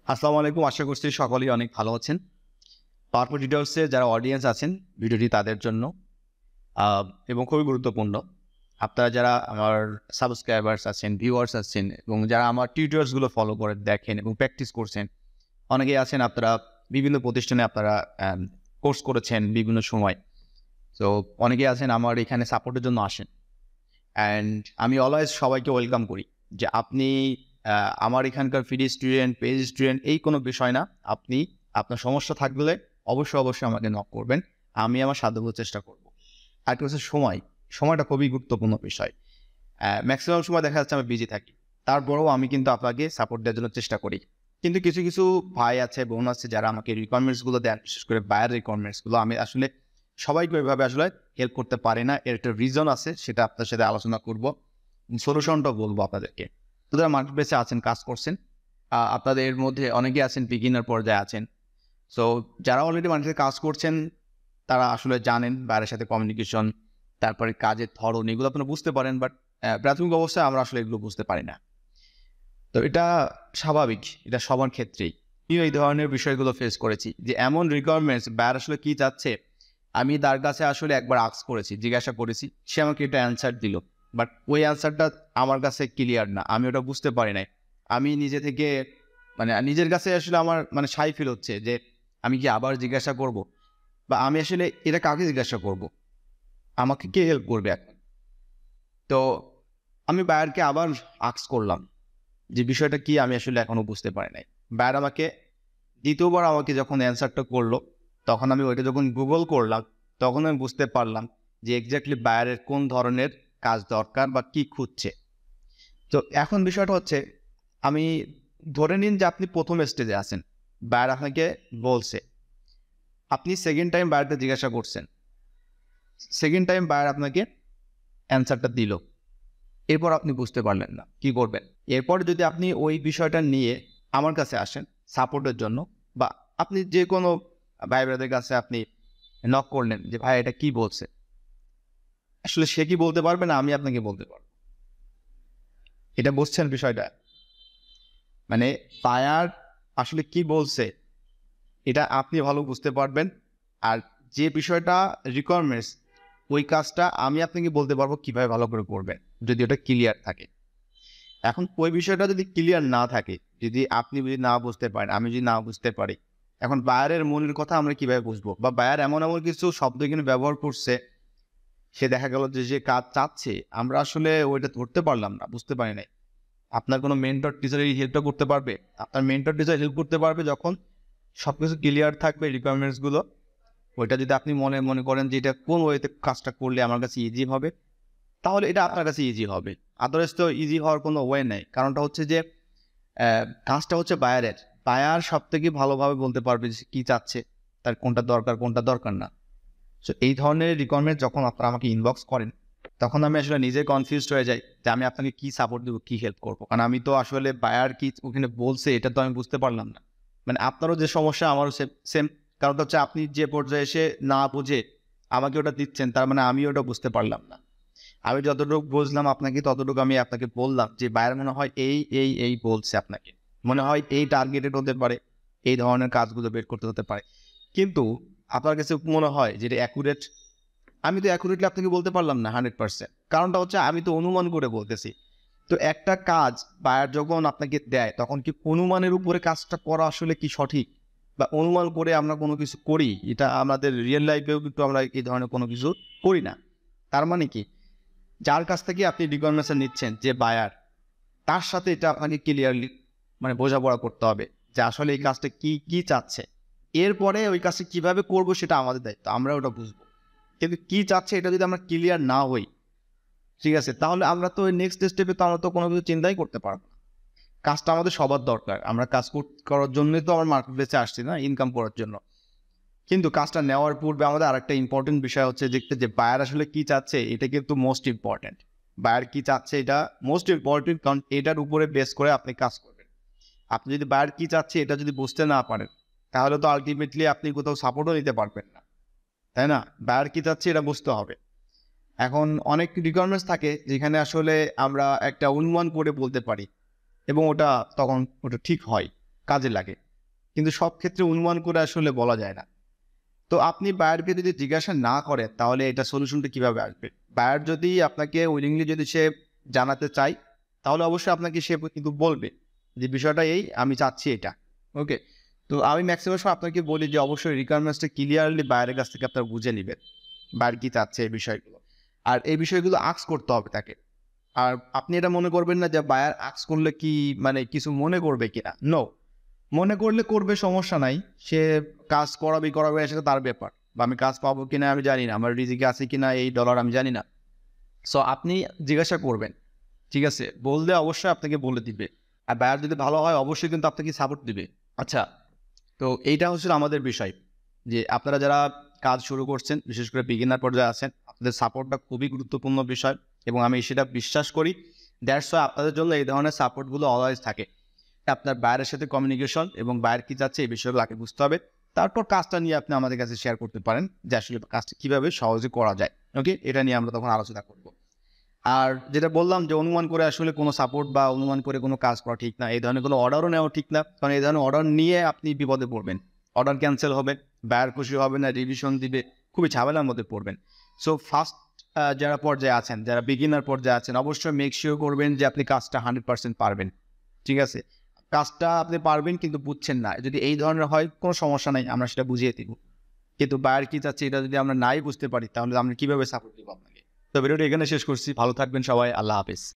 আসসালামু আলাইকুম। আশা করছি সকলেই অনেক ভালো আছেন। পাওয়ারফুল ডিটেইলসের যারা অডিয়েন্স আছেন, ভিডিওটি তাদের জন্য আ এবং খুবই গুরুত্বপূর্ণ। আপনারা যারা আমার সাবস্ক্রাইবার্স আছেন, ভিউয়ার্স আছেন এবং যারা আমার টিউটোরিয়ালস গুলো ফলো করে দেখেন এবং প্র্যাকটিস করছেন। অনেকেই আছেন আপনারা বিভিন্ন প্রতিষ্ঠানে আপনারা কোর্স করেছেন বিভিন্ন সময়। সো অনেকেই আছেন আমার এখানে সাপোর্টের জন্য আসেন। অ্যান্ড আমি অলওয়েজ সবাইকে ওয়েলকাম করি যে আপনি আমার এখানকার ফ্রি স্টুডেন্ট, পেইড স্টুডেন্ট এই কোনো বিষয় না। আপনি আপনার সমস্যা থাকলে অবশ্যই আমাকে নক করবেন। আমি আমার সাধ্যমতো চেষ্টা করব। আরেকটা হচ্ছে সময়টা খুবই গুরুত্বপূর্ণ বিষয়। ম্যাক্সিমাম সময় দেখা যাচ্ছে আমি বিজি থাকি। তারপরেও আমি কিন্তু আপনাকে সাপোর্ট দেওয়ার জন্য চেষ্টা করি। কিন্তু কিছু ভাই আছে, বোন আছে যারা আমাকে রিকোয়ারমেন্টস গুলো দেন, বিশেষ করে বায়ার রিকোয়ারমেন্টস গুলো আমি আসলে সবাইকে ওইভাবে আসলে হেল্প করতে পারি না। এর একটা রিজন আছে, সেটা আপনার সাথে আলোচনা করব। সলিউশনটাও বলবো আপনাদেরকে। তো যারা মার্কেট প্লেসে আছেন, কাজ করছেন, আপনাদের মধ্যে অনেকেই আছেন বিগিনার পর্যায়ে আছেন। সো যারা অলরেডি মার্কেটে কাজ করছেন তারা আসলে জানেন বাইরের সাথে কমিউনিকেশন, তারপরে কাজের ধরন এগুলো আপনারা বুঝতে পারেন। বাট প্রাথমিক অবস্থায় আমরা আসলে এগুলো বুঝতে পারি না। তো এটা স্বাভাবিক, এটা সবার ক্ষেত্রেই। আমিও এই ধরনের বিষয়গুলো ফেস করেছি যে এমন রিকোয়ারমেন্টস বায়ার আসলে কি চাচ্ছে, আমি তার কাছে আসলে একবার আস্ক করেছি, জিজ্ঞাসা করেছি, সে আমাকে একটা অ্যান্সার দিল। বাট ওই অ্যান্সারটা আমার কাছে ক্লিয়ার না, আমি ওটা বুঝতে পারি নাই। আমি নিজে থেকে নিজের কাছে আসলে আমার শাই ফিল হচ্ছে যে আমি কি আবার জিজ্ঞাসা করব, বা আমি আসলে এটা কাকে জিজ্ঞাসা করব, আমাকে কে হেল্প করবে এখন। তো আমি বায়ারকে আবার আস্ক করলাম যে বিষয়টা কি, আমি আসলে এখনো বুঝতে পারি নাই। বায়ার আমাকে দ্বিতীয়বার আমাকে যখন অ্যান্সারটা করলো, তখন আমি ওইটা যখন গুগল করলাম, তখন আমি বুঝতে পারলাম যে এক্স্যাক্টলি বায়ারের কোন ধরনের কাজ দরকার বা কি খুঁজছে। তো এখন বিষয়টা হচ্ছে, আমি ধরে নিন যে আপনি প্রথম স্টেজে আছেন, বায়ার আপনাকে বলছে, আপনি সেকেন্ড টাইম বায়ারটা জিজ্ঞাসা করছেন, সেকেন্ড টাইম বায়ার আপনাকে অ্যান্সারটা দিল, এরপর আপনি বুঝতে পারলেন না কি করবেন। এরপর যদি আপনি ওই বিষয়টা নিয়ে আমার কাছে আসেন সাপোর্টের জন্য, বা আপনি যে কোনো ভাই ব্রাদের কাছে আপনি নক করলেন যে ভাই এটা কি বলছে, আসলে সে কি বলতে পারবে না, আমি আপনাকে বলতে পারবো। এটা বুঝছেন বিষয়টা? মানে বায়ার আসলে কি বলছে এটা আপনি ভালো বুঝতে পারবেন। আর যে বিষয়টা রিকোয়ারমেন্টস, ওই কাজটা আমি আপনাকে বলতে পারবো কিভাবে ভালো করে করবেন, যদি ওটা ক্লিয়ার থাকে। এখন ওই বিষয়টা যদি ক্লিয়ার না থাকে, যদি আপনি যদি না বুঝতে পারেন, আমি যদি না বুঝতে পারি, এখন বায়ারের মনের কথা আমরা কিভাবে বুঝবো? বা বায়ার এমন কিছু শব্দ এখানে ব্যবহার করছে, সে দেখা গেল যে কাজ চাচ্ছে, আমরা আসলে ওইটা ধরতে পারলাম না, বুঝতে পারি নাই। আপনার কোনো মেন্টর টিচার এই হেল্পটা করতে পারবে? আপনার মেন্টর টিচার হেল্প করতে পারবে যখন সবকিছু ক্লিয়ার থাকবে রিকোয়ারমেন্টস গুলো। ওইটা যদি আপনি মনে করেন যে এটা কোন ওয়েতে কাজটা করলে আমার কাছে ইজি হবে, তাহলে এটা আপনার কাছে ইজি হবে। আদারওয়াইজ তো ইজি হওয়ার কোনো ওয়ে নেই। কারণটা হচ্ছে যে কাজটা হচ্ছে বায়ারের। বায়ার সবথেকে ভালোভাবে বলতে পারবে যে কি চাচ্ছে, তার কোনটা দরকার না। সো এই ধরনের রিকোয়ারমেন্ট যখন আপনারা আমাকে ইনবক্স করেন, তখন আমি আসলে নিজে কনফিউজড হয়ে যাই যে আমি আপনাকে কি সাপোর্ট দেবো, কি হেল্প করবো। কারণ আমি তো আসলে বায়ার কি ওখানে বলছে এটা তো আমি বুঝতে পারলাম না। আপনারও যে সমস্যা আমারও সেম। কারণটা হচ্ছে আপনি যে পর্যায়ে এসে না বুঝে আমাকে ওটা দিচ্ছেন, তার মানে আমি ওটা বুঝতে পারলাম না। আমি যতটুকু বুঝলাম আপনাকে, ততটুকু আমি আপনাকে বললাম যে বায়ার মনে হয় এই বলছে আপনাকে, মনে হয় এই টার্গেটেড হতে পারে, এই ধরনের কাজগুলো বের করতে হতে পারে। কিন্তু আপনার কাছে মনে হয় যে এটা অ্যাকুরেট। আমি তো অ্যাকুরেটলি আপনাকে বলতে পারলাম না 100%। কারণটা হচ্ছে আমি তো অনুমান করে বলতেছি। তো একটা কাজ বায়ার যখন আপনাকে দেয়, তখন কি অনুমানের উপরে কাজটা করা আসলে কি সঠিক, বা অনুমান করে আমরা কোনো কিছু করি, এটা আমাদের রিয়েল লাইফেও কিন্তু আমরা এই ধরনের কোনো কিছু করি না। তার মানে কি, যার কাছ থেকে আপনি রিকোয়ারমেন্টস নিচ্ছেন, যে বায়ার, তার সাথে এটা আপনাকে ক্লিয়ারলি বোঝাপড়া করতে হবে যে আসলে এই কাজটা কি চাচ্ছে। এরপরে ওই কাজটা কিভাবে করব সেটা আমাদের দায়িত্ব, আমরা ওটা বুঝবো। কিন্তু কি চাচ্ছে এটা যদি আমরা ক্লিয়ার না হই, ঠিক আছে, তাহলে আমরা তো নেক্সট স্টেপে তো আমরা তো কোনো কিছু চিন্তাই করতে পারবো না। কাজটা আমাদের সবার দরকার, আমরা কাজ করার জন্যই তো আমার মার্কেট প্লেসে আসছি না, ইনকাম করার জন্য। কিন্তু কাজটা নেওয়ার পূর্বে আমাদের আরেকটা ইম্পর্টেন্ট বিষয় হচ্ছে দেখতে যে বায়ার আসলে কি চাচ্ছে, এটা কিন্তু মোস্ট ইম্পর্টেন্ট। বায়ার কি চাচ্ছে এটা মোস্ট ইম্পর্টেন্ট, কারণ এটার উপরে বেস করে আপনি কাজ করবেন। আপনি যদি বায়ার কি চাচ্ছে এটা যদি বুঝতে না পারেন, তাহলে তো আলটিমেটলি আপনি কোথাও সাপোর্টও নিতে পারবেন না, তাই না? বায়ার কি চাচ্ছে এটা বুঝতে হবে। এখন অনেক রিকোয়ারমেন্টস থাকে যেখানে আসলে আমরা একটা অনুমান করে বলতে পারি এবং ওটা তখন ঠিক হয়। কাজে লাগে, কিন্তু সব ক্ষেত্রে অনুমান করে আসলে বলা যায় না। তো আপনি বায়ারকে যদি জিজ্ঞাসা না করেন তাহলে এটা সলিউশনটা কিভাবে আসবে? বায়ার যদি আপনাকে উইলিংলি যদি সে জানাতে চায় তাহলে অবশ্যই আপনাকে সে কিন্তু বলবে যে বিষয়টা এই, আমি চাচ্ছি এটা। ওকে? তো আমি ম্যাক্সিমাম সময় আপনাকে বলি যে অবশ্যই রিকোয়ারমেন্টসটা ক্লিয়ারলি বায়ারের কাছ থেকে আপনারা বুঝে নিবেন। বায়ার কি চাচ্ছে এই বিষয়গুলো। আর এই বিষয়গুলো আস্ক করতে হবে তাকে। আর আপনি এটা মনে করবেন না যে বায়ার আস্ক করলে কি মানে কিছু মনে করবে কিনা। নো। মনে করলে করবে, সমস্যা নাই। সে কাজ করাবে সেটা তার ব্যাপার। বা আমি কাজ পাবো কিনা আমি জানি না। আমার রিজিকে আছে কিনা এই ডলার আমি জানি না। সো আপনি জিজ্ঞাসা করবেন। ঠিক আছে? বললে অবশ্যই আপনাকে বলে দিবে। আর বায়ার যদি ভালো হয় অবশ্যই কিন্তু আপনাকে সাপোর্ট দিবে। আচ্ছা, তো এইটা হচ্ছিল আমাদের বিষয়। যে আপনারা যারা কাজ শুরু করছেন, বিশেষ করে বিগিনার পর্যায়ে আছেন, আপনাদের সাপোর্টটা খুবই গুরুত্বপূর্ণ বিষয় এবং আমি সেটা বিশ্বাস করি। দ্যাটস ওয়াই আপনাদের জন্য এই ধরনের সাপোর্টগুলো অলওয়েজ থাকে। আপনার বায়ারের সাথে কমিউনিকেশন এবং বায়ার কি চাচ্ছে এই বিষয়গুলো আগে বুঝতে হবে। তারপর কাজটা নিয়ে আপনি আমাদের কাছে শেয়ার করতে পারেন যে আসলে কাজটা কিভাবে সহজে করা যায়। ওকে? এটা নিয়ে আমরা তখন আলোচনা করব। আর যেটা বললাম যে অনুমান করে আসলে কোনো সাপোর্ট বা অনুমান করে কোনো কাজ করা ঠিক না। এই ধরনের কোনো অর্ডারও নেওয়া ঠিক না। কারণ এই ধরনের অর্ডার নিয়ে আপনি বিপদে পড়বেন। অর্ডার ক্যানসেল হবে, বায়ার খুশি হবে না, রিভিশন দিবে, খুবই ঝামেলার মধ্যে পড়বেন। সো ফার্স্ট যারা পর্যায়ে আছেন, যারা বিগিনার পর্যায়ে আছেন, অবশ্যই মেক শিওর করবেন যে আপনি কাজটা 100% পারবেন। ঠিক আছে? কাজটা আপনি পারবেন কিন্তু বুঝছেন না। যদি এই ধরনের হয় কোনো সমস্যা নাই, আমরা সেটা বুঝিয়ে দিব। কিন্তু বায়ার কি চাচ্ছে এটা যদি আমরা নাই বুঝতে পারি তাহলে আমরা কিভাবে সাপোর্ট দিব আপনাকে? তো ভিডিওটি এখানে শেষ করছি। ভালো থাকবেন সবাই। আল্লাহ হাফেজ।